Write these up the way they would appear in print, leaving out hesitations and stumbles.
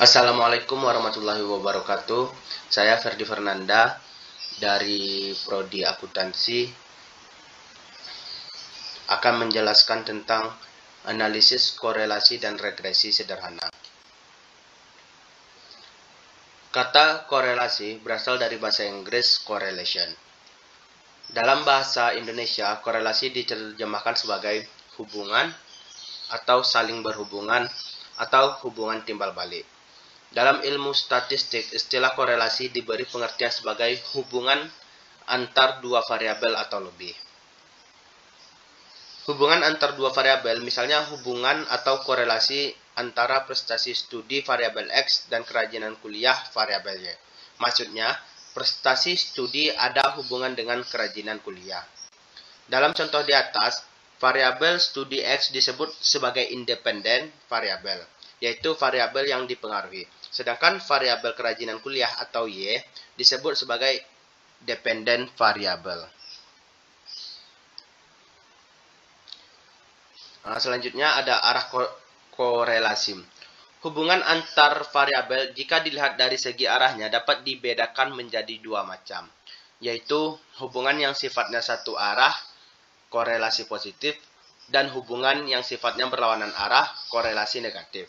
Assalamualaikum warahmatullahi wabarakatuh. Saya Ferdi Fernanda dari Prodi Akuntansi akan menjelaskan tentang analisis korelasi dan regresi sederhana. Kata korelasi berasal dari bahasa Inggris correlation. Dalam bahasa Indonesia, korelasi diterjemahkan sebagai hubungan atau saling berhubungan atau hubungan timbal balik. Dalam ilmu statistik, istilah korelasi diberi pengertian sebagai hubungan antar dua variabel atau lebih. Hubungan antar dua variabel, misalnya hubungan atau korelasi antara prestasi studi variabel X dan kerajinan kuliah variabel Y. Maksudnya, prestasi studi ada hubungan dengan kerajinan kuliah. Dalam contoh di atas, variabel studi X disebut sebagai independen variabel, yaitu variabel yang dipengaruhi. Sedangkan variabel kerajinan kuliah atau Y disebut sebagai dependent variable. Selanjutnya ada arah korelasi. Hubungan antar variabel jika dilihat dari segi arahnya dapat dibedakan menjadi dua macam, yaitu hubungan yang sifatnya satu arah, korelasi positif, dan hubungan yang sifatnya berlawanan arah, korelasi negatif.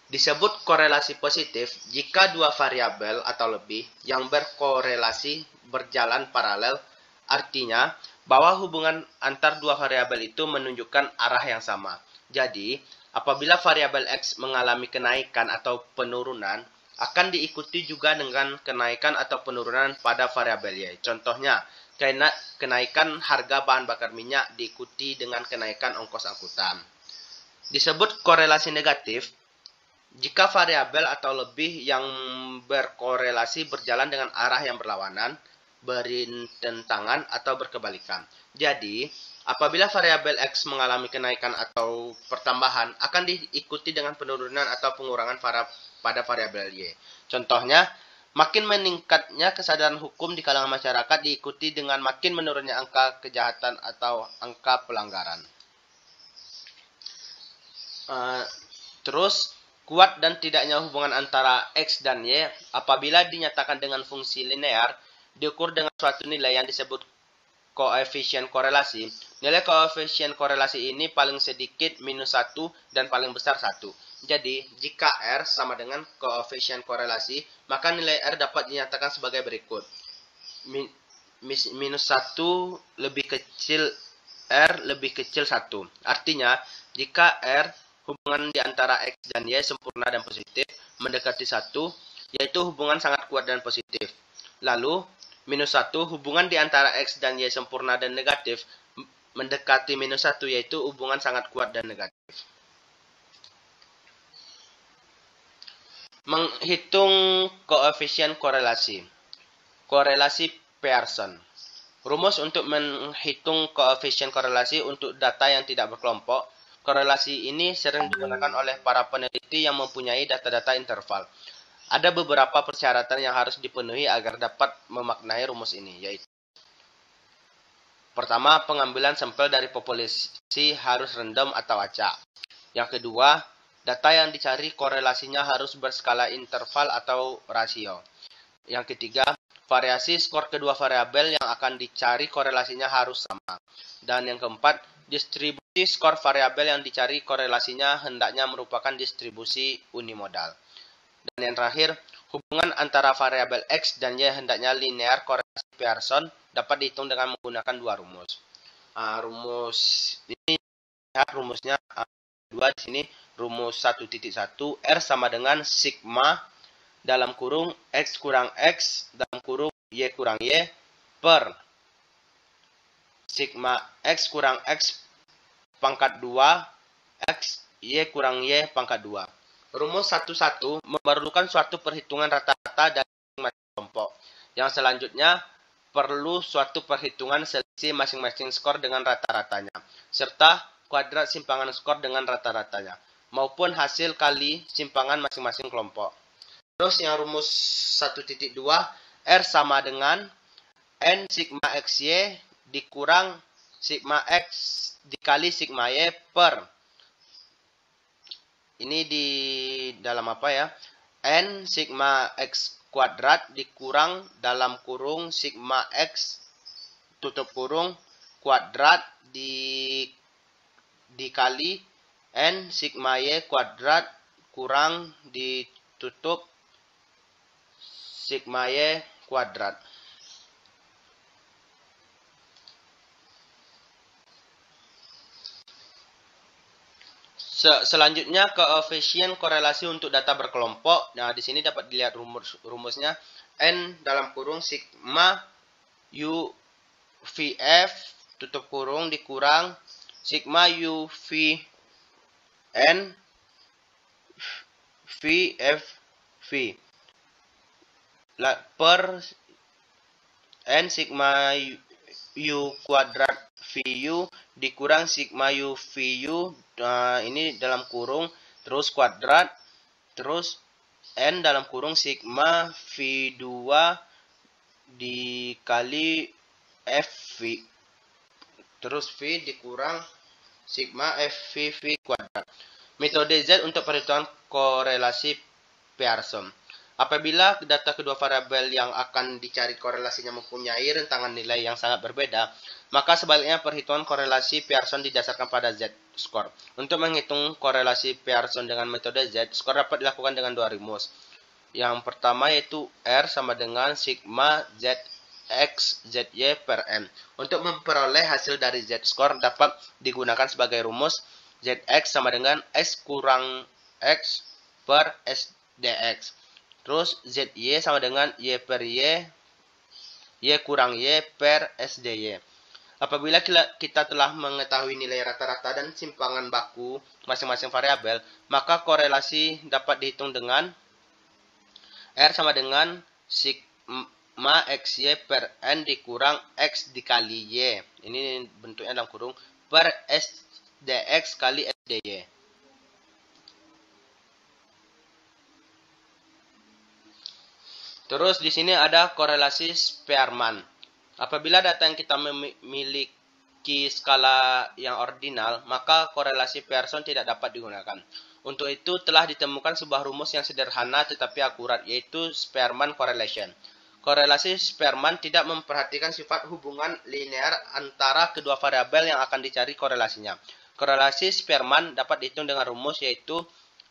Disebut korelasi positif jika dua variabel atau lebih yang berkorelasi berjalan paralel, artinya bahwa hubungan antar dua variabel itu menunjukkan arah yang sama. Jadi, apabila variabel X mengalami kenaikan atau penurunan, akan diikuti juga dengan kenaikan atau penurunan pada variabel Y. Contohnya, kenaikan harga bahan bakar minyak diikuti dengan kenaikan ongkos angkutan. Disebut korelasi negatif jika variabel atau lebih yang berkorelasi berjalan dengan arah yang berlawanan, bertentangan, atau berkebalikan. Jadi, apabila variabel X mengalami kenaikan atau pertambahan, akan diikuti dengan penurunan atau pengurangan pada variabel Y. Contohnya, makin meningkatnya kesadaran hukum di kalangan masyarakat diikuti dengan makin menurunnya angka kejahatan atau angka pelanggaran. Terus, kuat dan tidaknya hubungan antara X dan Y apabila dinyatakan dengan fungsi linear diukur dengan suatu nilai yang disebut koefisien korelasi. Nilai koefisien korelasi ini paling sedikit minus 1 dan paling besar 1. Jadi, jika R sama dengan koefisien korelasi, maka nilai R dapat dinyatakan sebagai berikut. Minus 1 lebih kecil R lebih kecil 1. Artinya, jika R hubungan di antara X dan Y sempurna dan positif, mendekati 1, yaitu hubungan sangat kuat dan positif. Lalu, minus 1, hubungan di antara X dan Y sempurna dan negatif, mendekati minus 1, yaitu hubungan sangat kuat dan negatif. Menghitung koefisien korelasi. Korelasi Pearson. Rumus untuk menghitung koefisien korelasi untuk data yang tidak berkelompok. Korelasi ini sering digunakan oleh para peneliti yang mempunyai data-data interval. Ada beberapa persyaratan yang harus dipenuhi agar dapat memaknai rumus ini, yaitu: pertama, pengambilan sampel dari populasi harus random atau acak. Yang kedua, data yang dicari korelasinya harus berskala interval atau rasio. Yang ketiga, variasi skor kedua variabel yang akan dicari korelasinya harus sama. Dan yang keempat, distribusi skor variabel yang dicari korelasinya hendaknya merupakan distribusi unimodal. Dan yang terakhir, hubungan antara variabel X dan Y hendaknya linear. Korelasi Pearson dapat dihitung dengan menggunakan dua rumus. Rumus ini, rumusnya dua di sini, rumus 1.1 R sama dengan sigma dalam kurung X kurang X dalam kurung Y kurang Y per sigma X kurang X pangkat 2 X Y kurang Y pangkat 2. Rumus 1.1 memerlukan suatu perhitungan rata-rata dari masing-masing kelompok. Yang selanjutnya perlu suatu perhitungan selisih masing-masing skor dengan rata-ratanya, serta kuadrat simpangan skor dengan rata-ratanya, maupun hasil kali simpangan masing-masing kelompok. Terus yang rumus 1.2, R sama dengan N sigma XY dikurang sigma X dikali sigma Y per. Ini di dalam apa ya? N sigma X kuadrat dikurang dalam kurung sigma X tutup kurung kuadrat dikali N sigma Y kuadrat kurang ditutup sigma Y kuadrat. Selanjutnya koefisien korelasi untuk data berkelompok. Nah, di sini dapat dilihat rumusnya N dalam kurung sigma U VF tutup kurung dikurang sigma U V N VF V per N sigma U kuadrat VU dikurang sigma U VU, ini dalam kurung terus kuadrat terus N dalam kurung sigma V2 dikali FV terus V dikurang sigma FVV kuadrat. Metode Z untuk perhitungan korelasi Pearson. Apabila data kedua variabel yang akan dicari korelasinya mempunyai rentangan nilai yang sangat berbeda, maka sebaliknya perhitungan korelasi Pearson didasarkan pada Z-score. Untuk menghitung korelasi Pearson dengan metode Z-score dapat dilakukan dengan dua rumus. Yang pertama yaitu R sama dengan sigma ZX ZY per M. Untuk memperoleh hasil dari Z-score dapat digunakan sebagai rumus ZX sama dengan X kurang X per SDX. Terus ZY sama dengan Y per Y, Y kurang Y per SDY. Apabila kita telah mengetahui nilai rata-rata dan simpangan baku masing-masing variabel, maka korelasi dapat dihitung dengan R sama dengan sigma XY per N dikurang X dikali Y. Ini bentuknya dalam kurung per SDX kali SDY. Terus di sini ada korelasi Spearman. Apabila data yang kita memiliki skala yang ordinal, maka korelasi Pearson tidak dapat digunakan. Untuk itu telah ditemukan sebuah rumus yang sederhana tetapi akurat, yaitu Spearman correlation. Korelasi Spearman tidak memperhatikan sifat hubungan linear antara kedua variabel yang akan dicari korelasinya. Korelasi Spearman dapat dihitung dengan rumus yaitu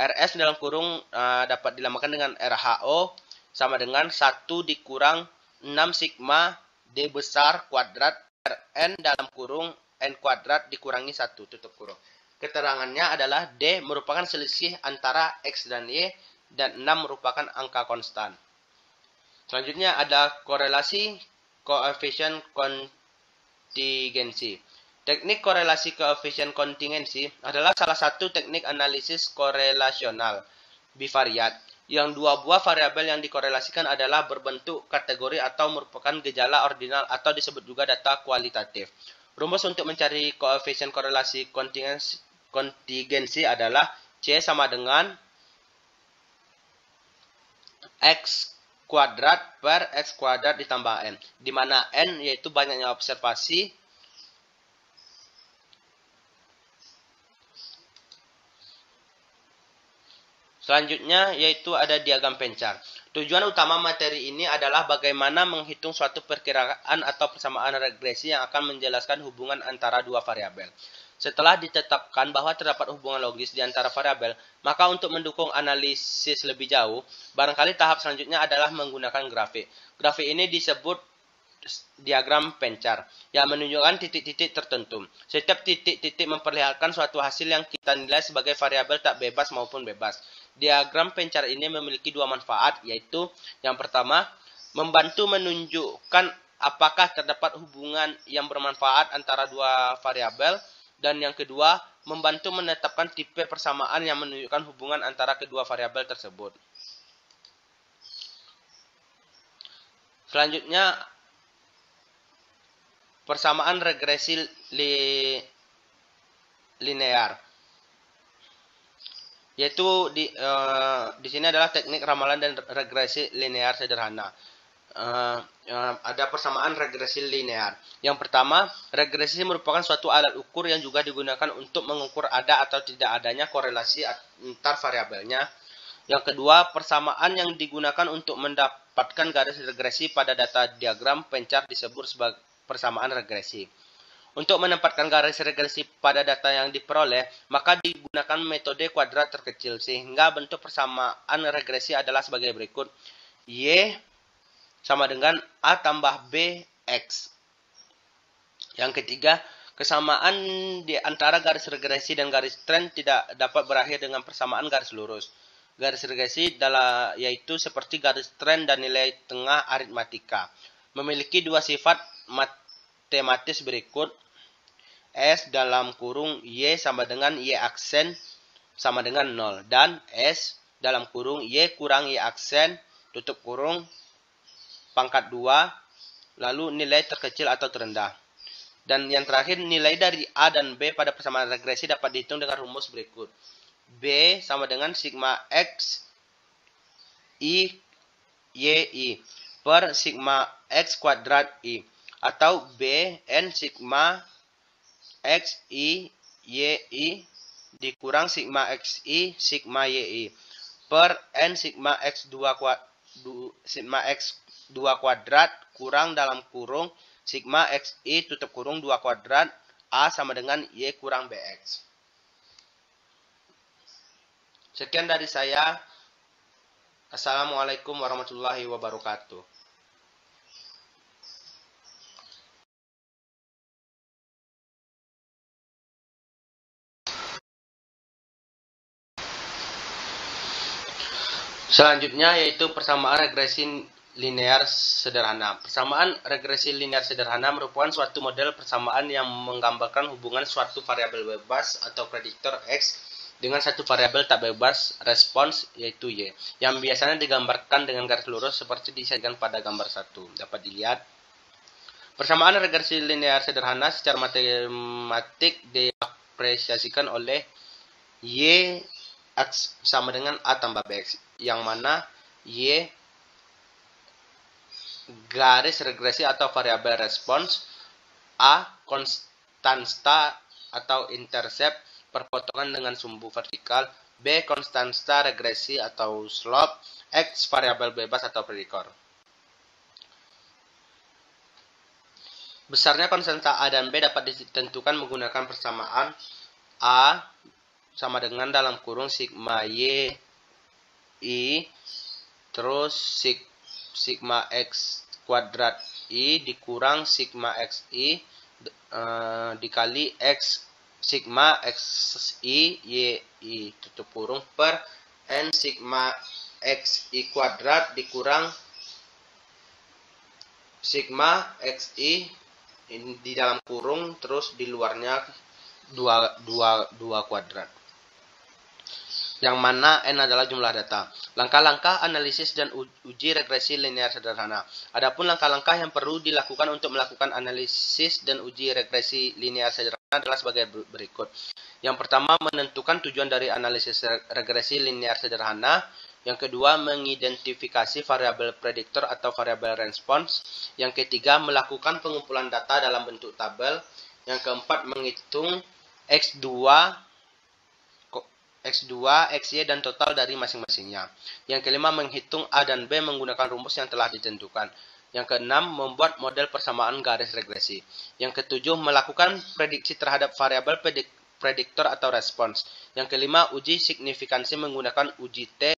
RS dalam kurung dapat dilambangkan dengan RHO sama dengan 1 dikurang 6 sigma D besar kuadrat per N dalam kurung N kuadrat dikurangi 1 tutup kurung. Keterangannya adalah D merupakan selisih antara X dan Y dan 6 merupakan angka konstan. Selanjutnya ada korelasi koefisien kontingensi. Teknik korelasi koefisien kontingensi adalah salah satu teknik analisis korelasional bivariat yang dua buah variabel yang dikorelasikan adalah berbentuk kategori atau merupakan gejala ordinal atau disebut juga data kualitatif. Rumus untuk mencari koefisien korelasi kontingensi adalah C sama dengan X kuadrat per X kuadrat ditambah N, di mana N yaitu banyaknya observasi, selanjutnya yaitu ada diagram pencar. Tujuan utama materi ini adalah bagaimana menghitung suatu perkiraan atau persamaan regresi yang akan menjelaskan hubungan antara dua variabel. Setelah ditetapkan bahwa terdapat hubungan logis di antara variabel, maka untuk mendukung analisis lebih jauh, barangkali tahap selanjutnya adalah menggunakan grafik. Grafik ini disebut diagram pencar yang menunjukkan titik-titik tertentu. Setiap titik-titik memperlihatkan suatu hasil yang kita nilai sebagai variabel tak bebas maupun bebas. Diagram pencar ini memiliki dua manfaat, yaitu yang pertama, membantu menunjukkan apakah terdapat hubungan yang bermanfaat antara dua variabel, dan yang kedua, membantu menetapkan tipe persamaan yang menunjukkan hubungan antara kedua variabel tersebut. Selanjutnya, persamaan regresi linear. Yaitu di sini adalah teknik ramalan dan regresi linear sederhana. Ada persamaan regresi linear. Yang pertama, regresi merupakan suatu alat ukur yang juga digunakan untuk mengukur ada atau tidak adanya korelasi antar variabelnya. Yang kedua, persamaan yang digunakan untuk mendapatkan garis regresi pada data diagram pencar disebut sebagai persamaan regresi. Untuk menempatkan garis regresi pada data yang diperoleh, maka digunakan metode kuadrat terkecil, sehingga bentuk persamaan regresi adalah sebagai berikut. Y sama dengan A tambah B X. Yang ketiga, kesamaan di antara garis regresi dan garis tren tidak dapat berakhir dengan persamaan garis lurus. Garis regresi yaitu seperti garis tren dan nilai tengah aritmatika. Memiliki dua sifat matematis berikut. S dalam kurung Y sama dengan Y aksen sama dengan 0. Dan S dalam kurung Y kurang Y aksen tutup kurung pangkat 2 lalu nilai terkecil atau terendah. Dan yang terakhir, nilai dari A dan B pada persamaan regresi dapat dihitung dengan rumus berikut. B sama dengan sigma X I Y I per sigma X kuadrat I. Atau B N sigma X I Y I dikurang sigma X I sigma Y I per N sigma X 2 kuadrat kurang dalam kurung sigma X I tutup kurung 2 kuadrat A sama dengan Y kurang BX. Sekian dari saya. Assalamualaikum warahmatullahi wabarakatuh. Selanjutnya yaitu persamaan regresi linear sederhana. Persamaan regresi linear sederhana merupakan suatu model persamaan yang menggambarkan hubungan suatu variabel bebas atau prediktor X dengan satu variabel tak bebas respons yaitu Y, yang biasanya digambarkan dengan garis lurus seperti disajikan pada gambar 1. Dapat dilihat. Persamaan regresi linear sederhana secara matematik diapresiasikan oleh Y sama dengan A tambah BX, yang mana Y garis regresi atau variabel respons, A konstansta atau intercept perpotongan dengan sumbu vertikal, B konstansta regresi atau slope, X variabel bebas atau prediktor. Besarnya konstanta A dan B dapat ditentukan menggunakan persamaan A sama dengan dalam kurung sigma Y I terus sigma X kuadrat I dikurang sigma X I dikali X sigma X I Y I tutup kurung per N sigma X I kuadrat dikurang sigma X I di dalam kurung terus di luarnya 2 kuadrat. Yang mana N adalah jumlah data. Langkah-langkah analisis dan uji regresi linear sederhana. Adapun langkah-langkah yang perlu dilakukan untuk melakukan analisis dan uji regresi linear sederhana adalah sebagai berikut. Yang pertama, menentukan tujuan dari analisis regresi linear sederhana. Yang kedua, mengidentifikasi variabel prediktor atau variabel respons. Yang ketiga, melakukan pengumpulan data dalam bentuk tabel. Yang keempat, menghitung X2, XY, dan total dari masing-masingnya. Yang kelima, menghitung A dan B menggunakan rumus yang telah ditentukan. Yang keenam, membuat model persamaan garis regresi. Yang ketujuh, melakukan prediksi terhadap variabel prediktor atau respons. Yang kelima, uji signifikansi menggunakan uji T